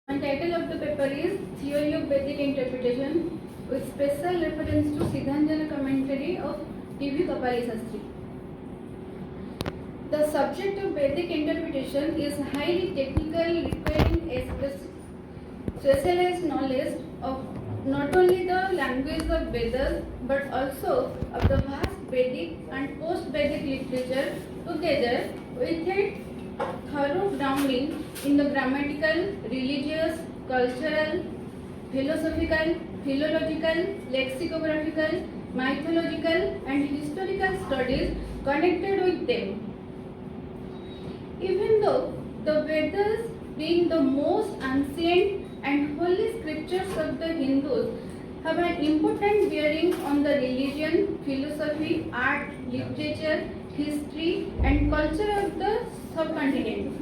The title of the paper is Theory of Vedic Interpretation with special reference to Siddhanjana commentary of T.V. Kapali Sastri. The subject of Vedic interpretation is highly technical, requiring a specialized knowledge of not only the language of Vedas but also of the vast Vedic and post-Vedic literature together with a thorough grounding in the grammatical, religious, cultural, philosophical, philological, lexicographical, mythological and historical studies connected with them. Even though the Vedas, being the most ancient and holy scriptures of the Hindus, have an important bearing on the religion, philosophy, art, literature, history and culture of the subcontinent.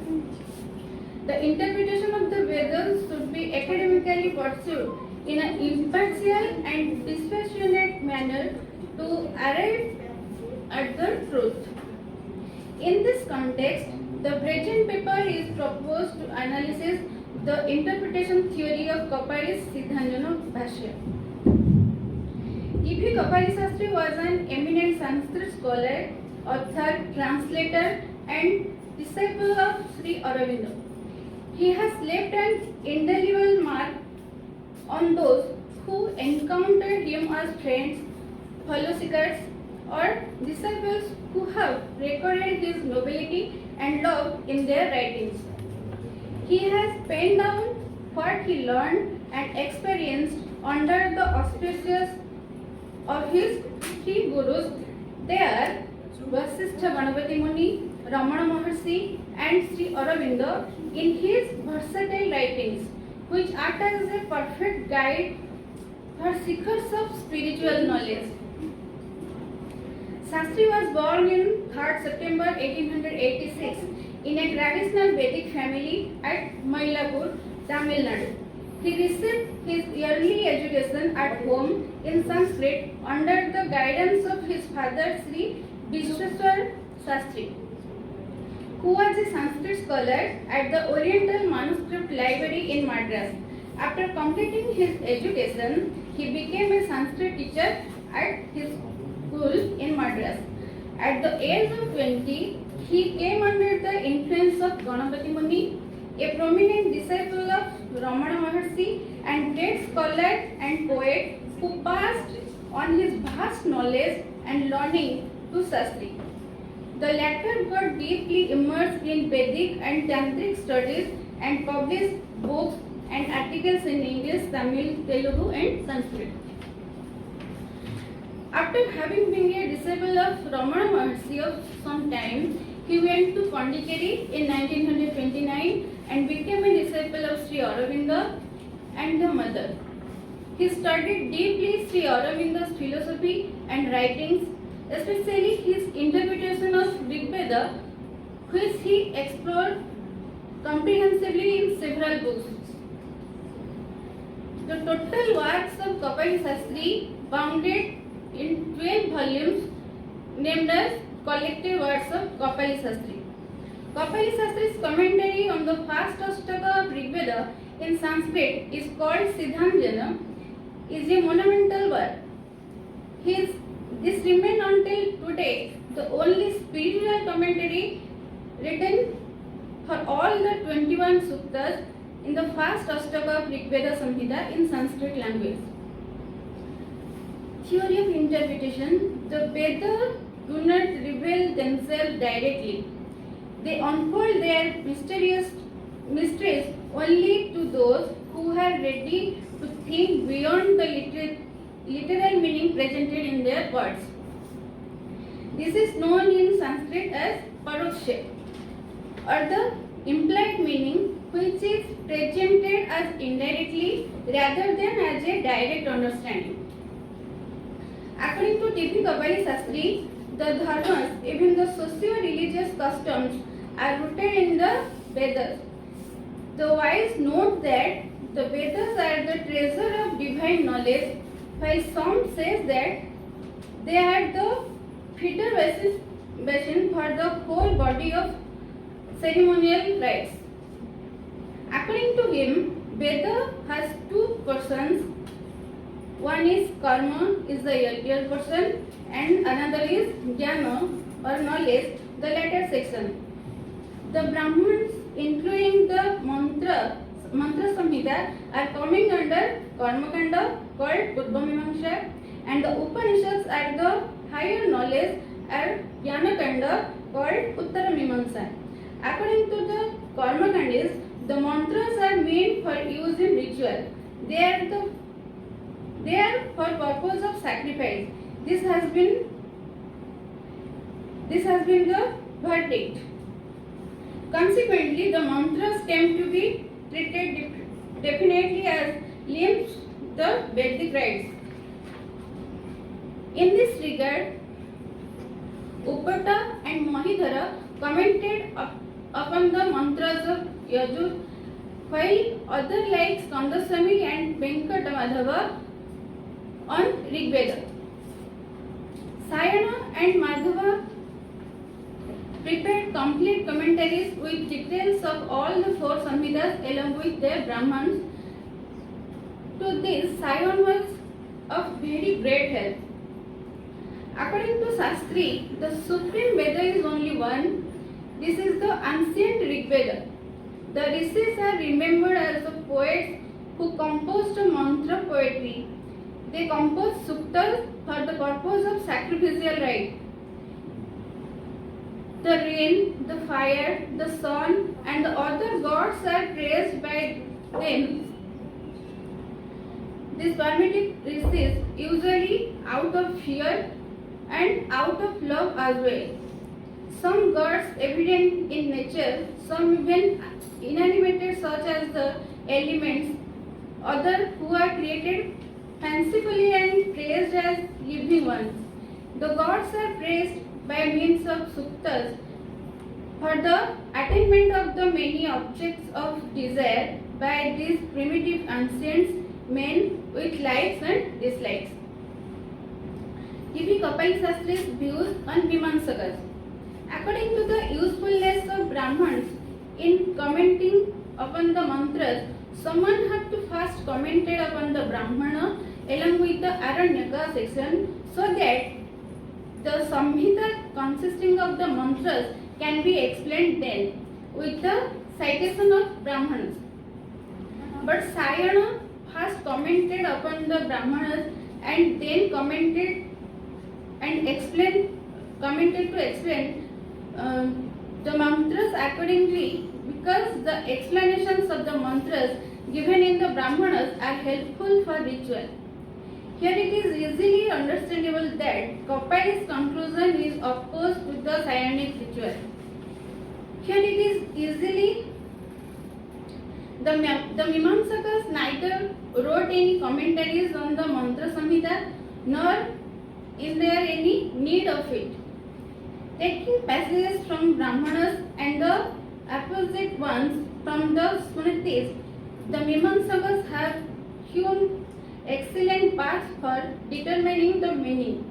The interpretation of the Vedas should be academically pursued in an impartial and dispassionate manner to arrive at the truth. In this context, the present paper is proposed to analyze the interpretation theory of Kapali's Siddhanjana Bhashya. T.V. Kapali Sastri was an eminent Sanskrit scholar, author, translator and disciple of Sri Aurobindo. He has left an indelible mark on those who encountered him as friends, fellow seekers or disciples who have recorded his nobility and love in their writings. He has penned down what he learned and experienced under the auspices of his three gurus. They are Vasistha Ganapati Muni, Ramana Maharshi and Sri Aurobindo in his versatile writings, which act as a perfect guide for seekers of spiritual knowledge. Sastri was born in 3rd September 1886 in a traditional Vedic family at Mylapore, Tamil Nadu. He received his early education at home in Sanskrit under the guidance of his father Sri Vishweswar Sastri, who was a Sanskrit scholar at the Oriental Manuscript Library in Madras. After completing his education, he became a Sanskrit teacher at his school in Madras. At the age of 20, he came under the influence of Ganapati Muni, a prominent disciple of Ramana Maharshi and great scholar and poet who passed on his vast knowledge and learning to Sastri. The latter got deeply immersed in Vedic and Tantric studies and published books and articles in English, Tamil, Telugu and Sanskrit. After having been a disciple of Ramana Maharshi of some time, he went to Pondicherry in 1929 and became a disciple of Sri Aurobindo and the mother. He studied deeply Sri Aurobindo's philosophy and writings, especially his interpretation of Rig Veda, which he explored comprehensively in several books. The total works of Kapali Sastri, bounded in 12 volumes, named as Collected Works of Kapali Sastri. Kapali Sastri's commentary on the first Ashtaka of Rig Veda in Sanskrit is called Siddhanjana, is a monumental work. This remains until today the only spiritual commentary written for all the 21 suttas in the first Ashtaka of Rig Veda Samhita in Sanskrit language. Theory of interpretation. The Vedas do not reveal themselves directly. They unfold their mysteries only to those who are ready to think beyond the literal meaning presented in their words. This is known in Sanskrit as paroksha, or the implied meaning, which is presented as indirectly rather than as a direct understanding. According to T.V. Kapali Sastri, the dharmas, even the socio-religious customs, are rooted in the Vedas. The wise note that the Vedas are the treasure of divine knowledge, while some say that they are the feeder basin for the whole body of ceremonial rites. According to him, Veda has two portions. One is karma, is the earlier portion, and another is jnana or knowledge, the latter section. The Brahmins, including the mantra Samhita, are coming under Karma Kanda called Purva Mimamsa, and the Upanishads are the higher knowledge are Jnana Kanda called Uttara Mimamsa. According to the Karma Kandis, the mantras are meant for use in ritual. They are for purpose of sacrifice. This has been the verdict. Consequently, the mantras came to be treated definitely as limbs the Vedic rites. In this regard, Uppata and Mahidhara commented upon the mantras of Yajur, while others like Skandaswami and Venkatamadhava on Rigveda. Sayana and Madhava prepared complete commentaries with details of all the four Samhitas along with their Brahmans. To this, Sayan was of very great help. According to Shastri, the supreme Veda is only one. This is the ancient Rigveda. The rishis are remembered as the poets who composed mantra poetry. They composed suktas for the purpose of sacrificial rite. The rain, the fire, the sun, and the other gods are praised by them. These primitive rishis, usually out of fear and out of love as well. Some gods evident in nature, some even inanimated such as the elements, others who are created fancifully and praised as living ones. The gods are praised by means of suktas for the attainment of the many objects of desire by these primitive ancients men with likes and dislikes. Give Kapil Shastri's views on Mimamsakas. According to the usefulness of Brahmans in commenting upon the mantras, someone had to first comment upon the Brahmana along with the Aranyaka section so that the Samhita consisting of the mantras can be explained then with the citation of Brahmanas. But Sayana first commented upon the Brahmanas and then commented to explain the mantras accordingly, because the explanations of the mantras given in the Brahmanas are helpful for ritual. Here it is easily understandable that Kapil's conclusion is opposed with the Sayanic ritual. Here it is easily the Mimamsakas neither wrote any commentaries on the Mantra Samhita nor is there any need of it. Taking passages from Brahmanas and the opposite ones from the Smritis, the Mimamsakas have hewn excellent paths for determining the meaning.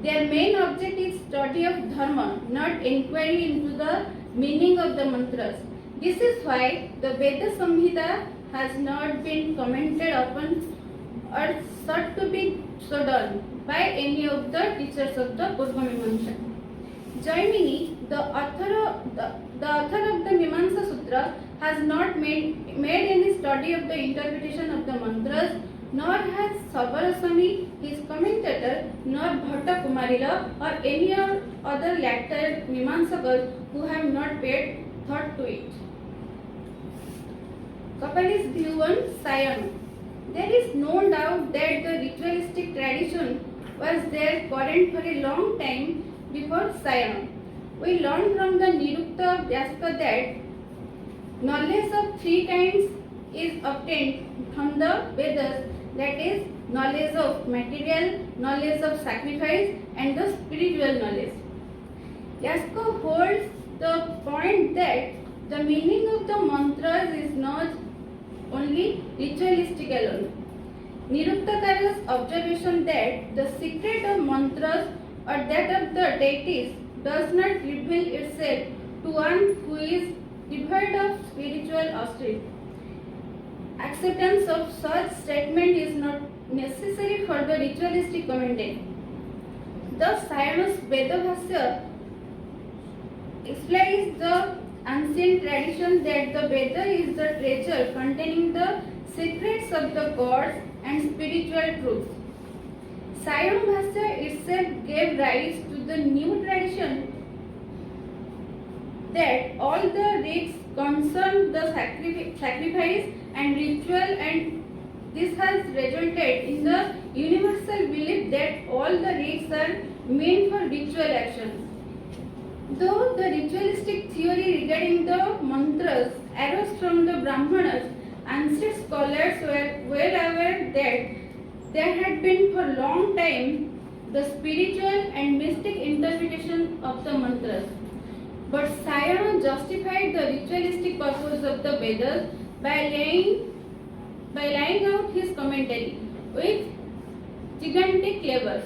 Their main object is study of dharma, not inquiry into the meaning of the mantras. This is why the Veda Samhita has not been commented upon or sought to be so done by any of the teachers of the Purva Mimamsa. Jaimini, the author of the Mimamsa Sutra, has not made any study of the interpretation of the mantras, nor has Sabaraswami, his commentator, nor Bhatta Kumarila or any other later Mimamsakas who have not paid thought to it. Kapil's view on Sayana. There is no doubt that the ritualistic tradition was there current for a long time before Sayana. We learn from the Nirukta of Vyaska that knowledge of three kinds is obtained from the Vedas, that is, knowledge of material, knowledge of sacrifice, and the spiritual knowledge. Vyaska holds the point that the meaning of the mantras is not only ritualistic alone. Niruktaka's observation that the secret of mantras or that of the deities does not reveal itself to one who is devoid of spiritual austerity. acceptance of such statement is not necessary for the ritualistic commentary. Thus, Sayanos Vedabhasya explains the ancient tradition that the Veda is the treasure containing the secrets of the gods and spiritual truths. Sayan Bhasya itself gave rise to the new tradition that all the rites concern the sacrifice and ritual, and this has resulted in the universal belief that all the rites are meant for ritual action. Though the ritualistic theory regarding the mantras arose from the Brahmanas, ancient scholars were well aware that there had been for a long time the spiritual and mystic interpretation of the mantras. But Sayana justified the ritualistic purpose of the Vedas by laying out his commentary with gigantic clever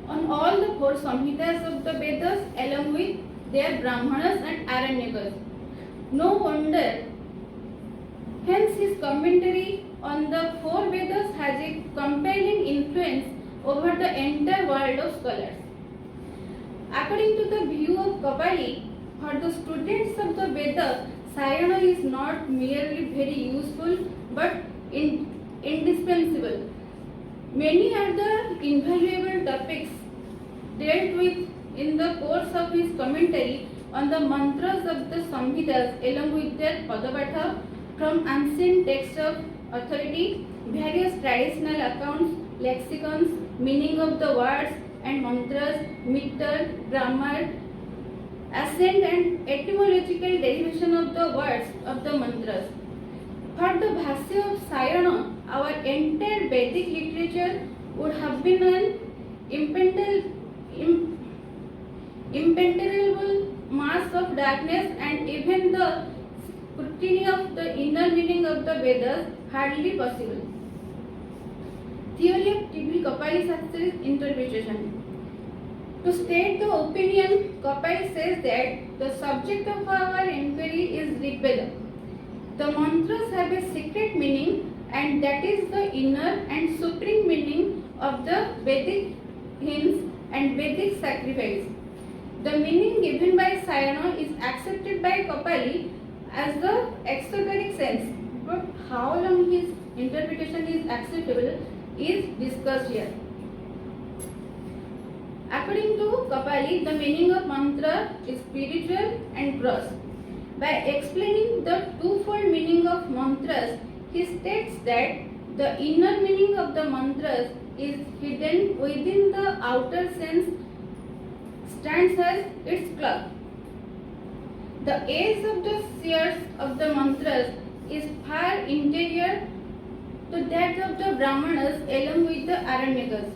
on all the four Samhitas of the Vedas along with their Brahmanas and Aranyakas. No wonder, hence his commentary on the four Vedas has a compelling influence over the entire world of scholars. According to the view of Kapali, for the students of the Veda, Sayana is not merely very useful but indispensable. Many are the invaluable topics dealt with in the course of his commentary on the mantras of the Samhitas along with their Padapatha from ancient texts of authority, various traditional accounts, lexicons, meaning of the words and mantras, meter, grammar, accent and etymological derivation of the words of the mantras. For the Bhasya of Sayana, our entire Vedic literature would have been an impenetrable mass of darkness, and even the scrutiny of the inner meaning of the Vedas hardly possible. Theory of T.B. Kapali Shastri's interpretation. To state the opinion, Kapali says that the subject of our inquiry is Rig Veda. The mantras have a secret meaning, and that is the inner and supreme meaning of the Vedic hymns and Vedic sacrifice. The meaning given by Sayana is accepted by Kapali as the exoteric sense, but how long his interpretation is acceptable is discussed here. According to Kapali, the meaning of mantra is spiritual and gross. By explaining the twofold meaning of mantras, he states that the inner meaning of the mantras is hidden within the outer sense, stands as its clock. The edge of the spheres of the mantras is far interior to that of the Brahmanas along with the Aranyakas.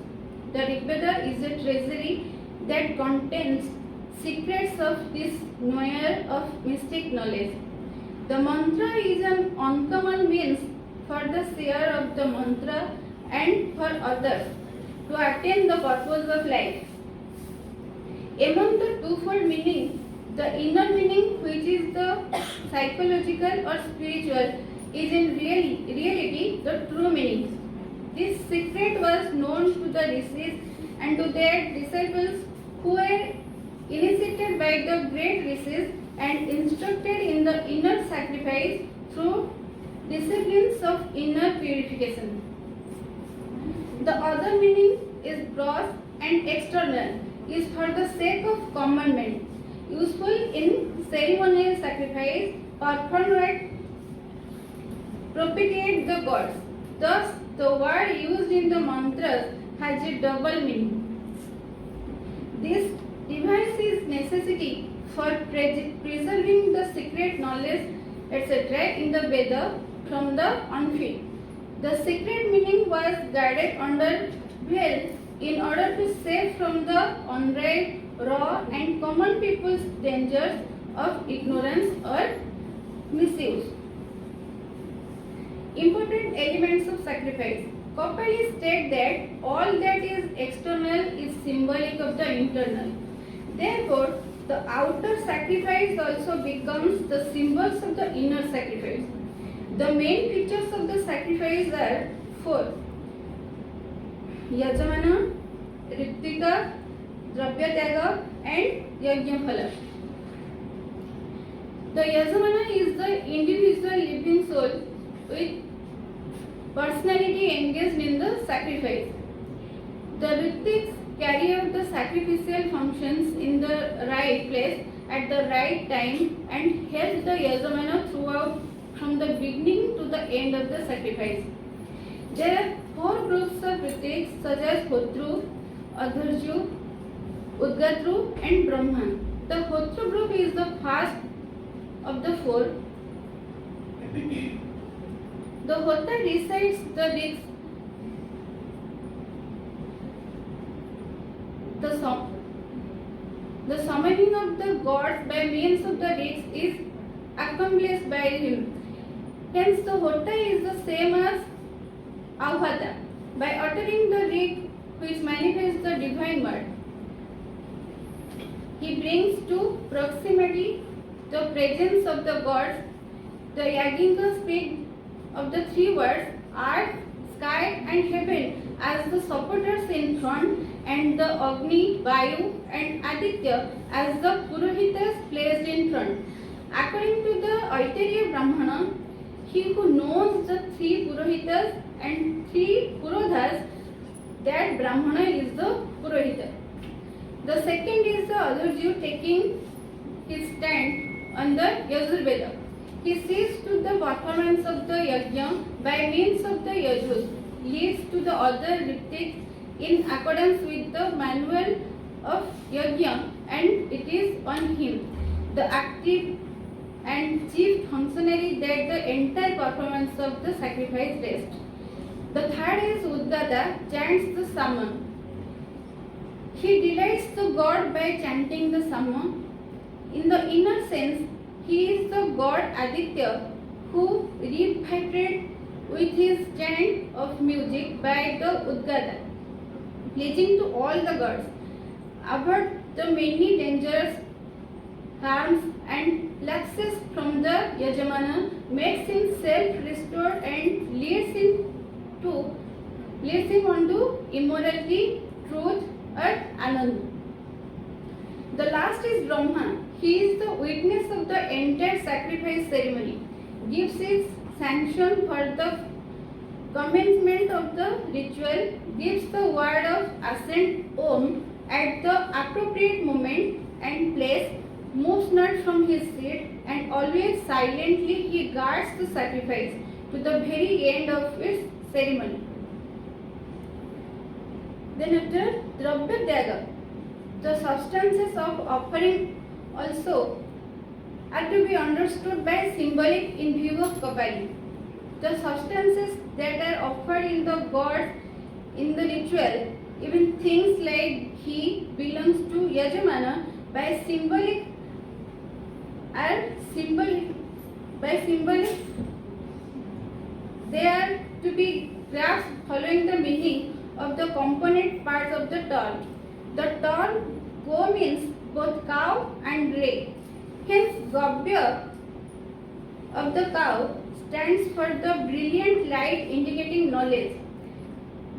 The Rigveda is a treasury that contains secrets of this knowledge of mystic knowledge. The mantra is an uncommon means for the seer of the mantra and for others to attain the purpose of life. Among the twofold meaning, the inner meaning, which is the psychological or spiritual, is in reality the true meaning. This secret was known to the rishis and to their disciples who were initiated by the great rishis and instructed in the inner sacrifice through disciplines of inner purification. The other meaning is gross and external, is for the sake of commandment, useful in ceremonial sacrifice performed at propitiate the gods. Thus, the word used in the mantras has a double meaning. This devices necessity for preserving the secret knowledge, etc. in the Veda from the unfit. The secret meaning was guarded under veil in order to save from the unripe, raw and common people's dangers of ignorance or misuse. Important elements of sacrifice. Kapali states that all that is external is symbolic of the internal. Therefore, the outer sacrifice also becomes the symbols of the inner sacrifice. The main features of the sacrifice are four: Yajamana, Ritika, Dravyatyaga, and Yajnaphala. The Yajamana is the individual living soul with personality engaged in the sacrifice. The Ritiks carry out the sacrificial functions in the right place at the right time and help the Yajamana throughout from the beginning to the end of the sacrifice. There are four groups of Ritiks such as Hotru, Adharju, Udgatru, and Brahman. The Hotru group is the first of the four. The Hota recites the rites. The summoning of the gods by means of the rites is accomplished by him. Hence, the Hota is the same as Ahvata. By uttering the rite which manifests the divine word, he brings to proximity the presence of the gods. The Yajnika speak of the three words earth, sky, and heaven as the supporters in front, and the Agni, Vayu, and Aditya as the Purohitas placed in front. According to the Aitareya Brahmana, he who knows the three Purohitas and three Purodhas, that Brahmana is the Purohita. The second is the Adharju taking his stand on the Yajurveda. He sees to the performance of the Yajna by means of the Yajus, leads to the other Ritiks in accordance with the manual of Yajna, and it is on him, the active and chief functionary, that the entire performance of the sacrifice rests. The third is Udgata, chants the Sama. He delights the god by chanting the Sama. In the inner sense, he is the god Aditya who revibrates with his chant of music by the Udgata, pleasing to all the gods. Avert the many dangers, harms, and lapses from the Yajamana, makes him self-restored and leads him onto immorality, truth, or Anand. The last is Brahma. He is the witness of the entire sacrifice ceremony, gives his sanction for the commencement of the ritual, gives the word of assent Om at the appropriate moment and place, moves not from his seat, and always silently he guards the sacrifice to the very end of its ceremony. Then after Dravyatyaga, the substances of offering also are to be understood by symbolic in view of Kapali. The substances that are offered in the gods in the ritual, even things like ghee, belongs to Yajamana by symbolic. They are to be grasped following the meaning of the component parts of the term. The term Go means both cow and grey. Hence, Gavya of the cow stands for the brilliant light indicating knowledge.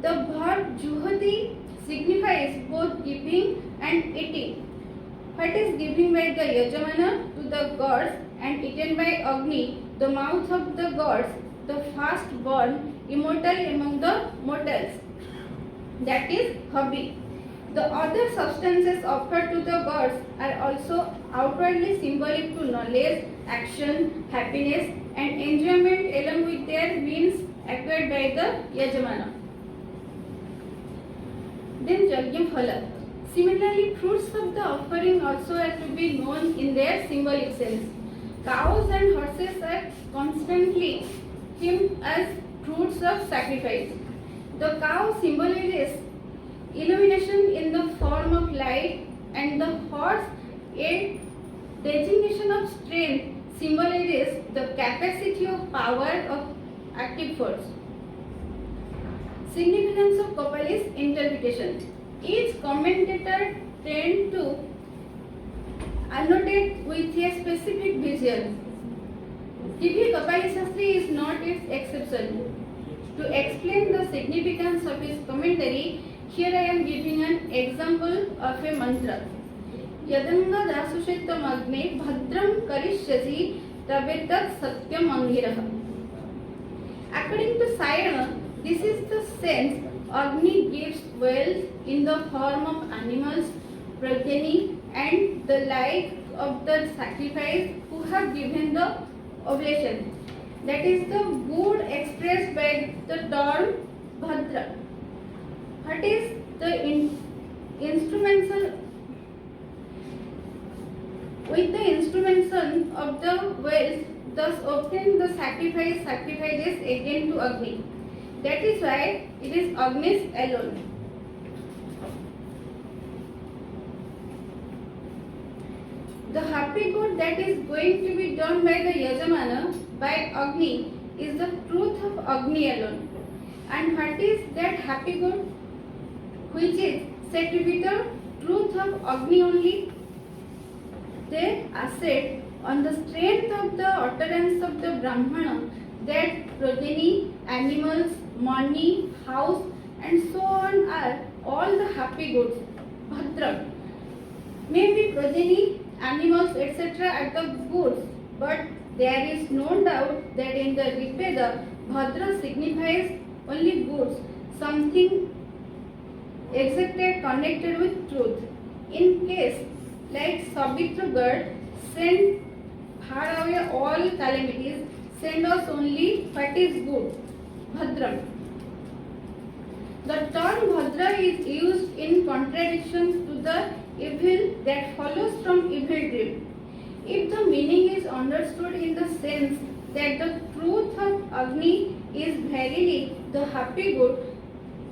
The verb Juhati signifies both giving and eating. What is given by the Yajamana to the gods and eaten by Agni, the mouth of the gods, the firstborn, immortal among the mortals. That is Habi. The other substances offered to the gods are also outwardly symbolic to knowledge, action, happiness, and enjoyment along with their means acquired by the Yajamana. Then Yajnaphala. Similarly, fruits of the offering also are to be known in their symbolic sense. Cows and horses are constantly hymned as fruits of sacrifice. The cow symbolizes illumination in the form of light, and the horse, a designation of strength, symbolizes the capacity of power of active force. Significance of Kapali's interpretation. Each commentator tends to annotate with a specific vision. T.V. Kapali Shastri is not its exception. To explain the significance of his commentary, here I am giving an example of a mantra. Yadanga dasushettam agne bhadram karishyasi tabetat satyam angiraha. According to Sayana, this is the sense Agni gives wealth in the form of animals, progeny, and the like of the sacrifice who have given the oblation. That is the good expressed by the term Bhadra. What is the instrumental? With the instrumentation of the wealth, thus obtain the sacrifices again to Agni. That is why it is Agnis alone. The happy good that is going to be done by the Yajamana, by Agni, is the truth of Agni alone. And what is that happy good? Which is said to be the truth of Agni only? They assert on the strength of the utterance of the Brahmana that progeny, animals, money, house, and so on are all the happy goods. Bhadra. Maybe progeny, animals, etc. are the goods, but there is no doubt that in the Rigveda, Bhadra signifies only goods, something exacted connected with truth. In case like Savitra God send far away all calamities, send us only what is good. Bhadram. The term Bhadra is used in contradiction to the evil that follows from evil dream. If the meaning is understood in the sense that the truth of Agni is verily the happy good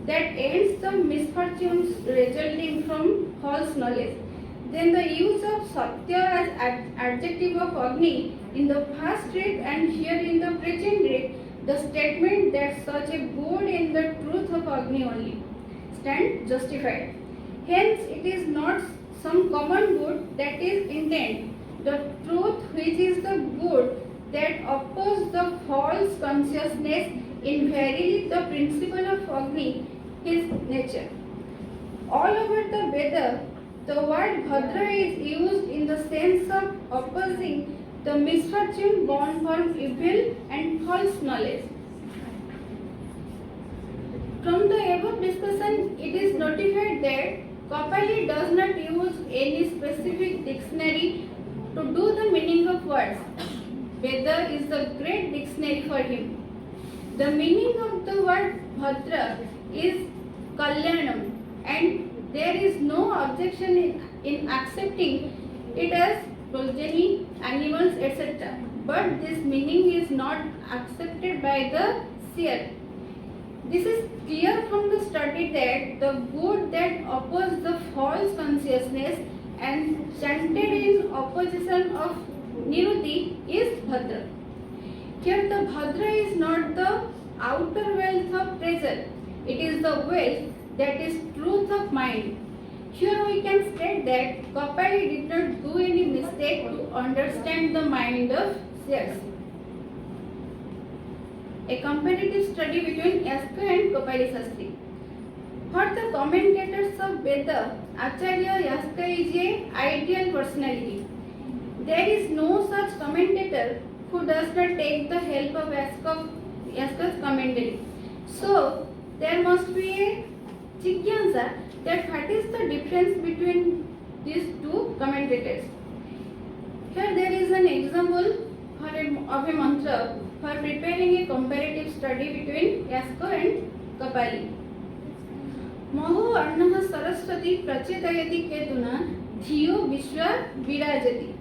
that ends the misfortunes resulting from false knowledge, then the use of Satya as adjective of Agni in the past read and here in the present read, the statement that such a good in the truth of Agni only stand justified. Hence, it is not some common good that is intent. The truth which is the good that opposes the false consciousness in verily the principle of Agni, his nature. All over the Veda, the word Bhadra is used in the sense of opposing the misfortune born from evil and false knowledge. From the above discussion, it is notified that Kapali does not use any specific dictionary to do the meaning of words. Veda is the great dictionary for him. The meaning of the word Bhadra is Kalyanam, and there is no objection in accepting it as progeny, animals, etc. But this meaning is not accepted by the seer. This is clear from the study that the good that opposes the false consciousness and chanted in opposition of Niruti is Bhadra. Here the Bhadra is not the outer wealth of treasure, it is the wealth that is truth of mind. Here we can state that Kapali did not do any mistake to understand the mind of seers. A comparative study between Yaska and Kapali Shastri. For the commentators of Veda, Acharya Yaska is an ideal personality. There is no such commentator who does not take the help of Yaska's commentary. So, there must be a jigyansa that what is the difference between these two commentators. Here there is an example of a mantra for preparing a comparative study between Yaska and Kapali. Maho Arnaha Saraswati Prachetayati Ketuna Dhiyo Vishwa Virajati.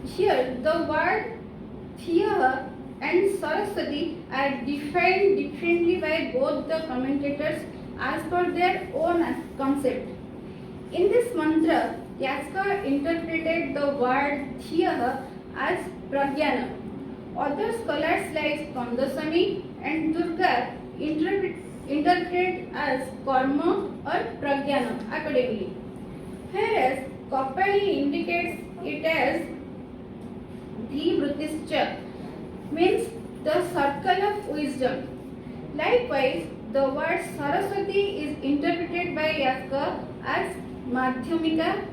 Here the word Dhiya and Saraswati are defined differently by both the commentators as per their own concept. In this mantra, Yaska interpreted the word Dhiya as Pragyana. Other scholars like Kandaswami and Durga interpret as Karma or Pragyana accordingly. Whereas Kapali indicates it as Dhivrutischa means the circle of wisdom. Likewise, the word Saraswati is interpreted by Yaska as Madhyamika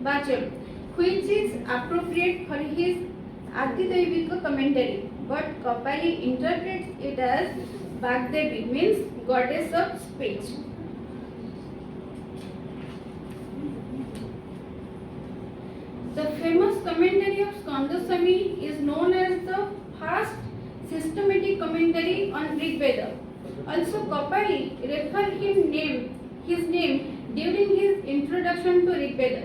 Vacham, which is appropriate for his Adidevika commentary. But Kapali interprets it as Vagdevi, means goddess of speech. The famous commentary of Skandaswami is known as the first systematic commentary on Rig Veda. Also, Kapali referred his name during his introduction to Rig Veda.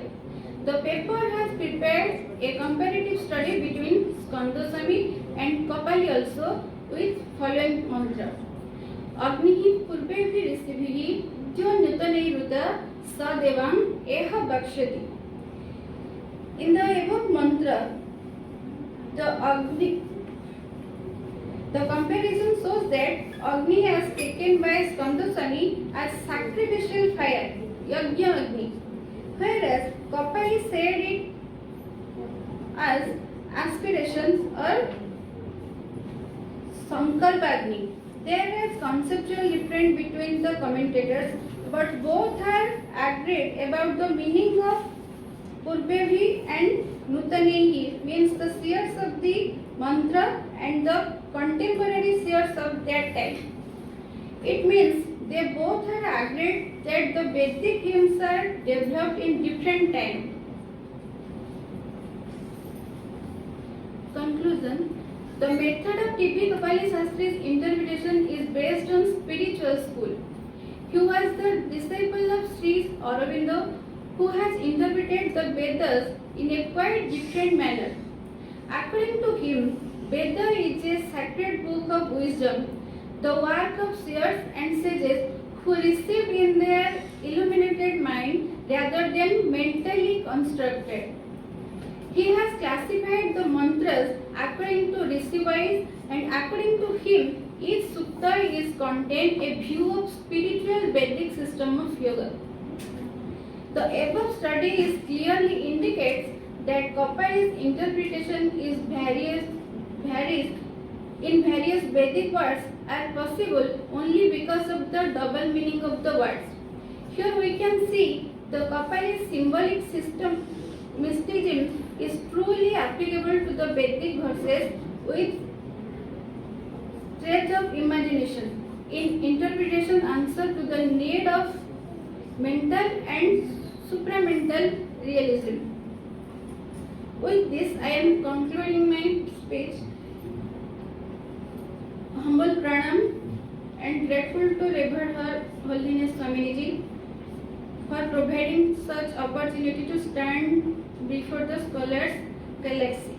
The paper has prepared a comparative study between Skandaswami and Kapali also with following mantra. Agnihi purvevi risivihi jo nutanairuta sadevam eha bakshati. In the above mantra, the comparison shows that Agni as taken by Skandaswami as sacrificial fire, Yajna Agni, whereas Kapali said it as aspirations or Sankalpagni. There is conceptual difference between the commentators, but both are agreed about the meaning of Purvevi and Nutanaihi, means the seers of the mantra and the contemporary seers of that time. It means they both are agreed that the Vedic hymns are developed in different time. Conclusion. The method of T.P. Kapali Shastri's interpretation is based on spiritual school. He was the disciple of Sri Aurobindo, who has interpreted the Vedas in a quite different manner. According to him, Veda is a sacred book of wisdom, the work of seers and sages who received in their illuminated mind rather than mentally constructed. He has classified the mantras according to Rishi-wise, and according to him, each sutta is contained a view of spiritual Vedic system of yoga. The above study clearly indicates that Kapali's interpretation varies in various Vedic words are possible only because of the double meaning of the words. Here we can see the Kapali's symbolic mysticism is truly applicable to the Vedic verses with stretch of imagination in interpretation answer to the need of mental and supramental realism. With this, I am concluding my speech. Humble pranam and grateful to Revered Her Holiness Swamiji for providing such opportunity to stand before the scholars galaxy.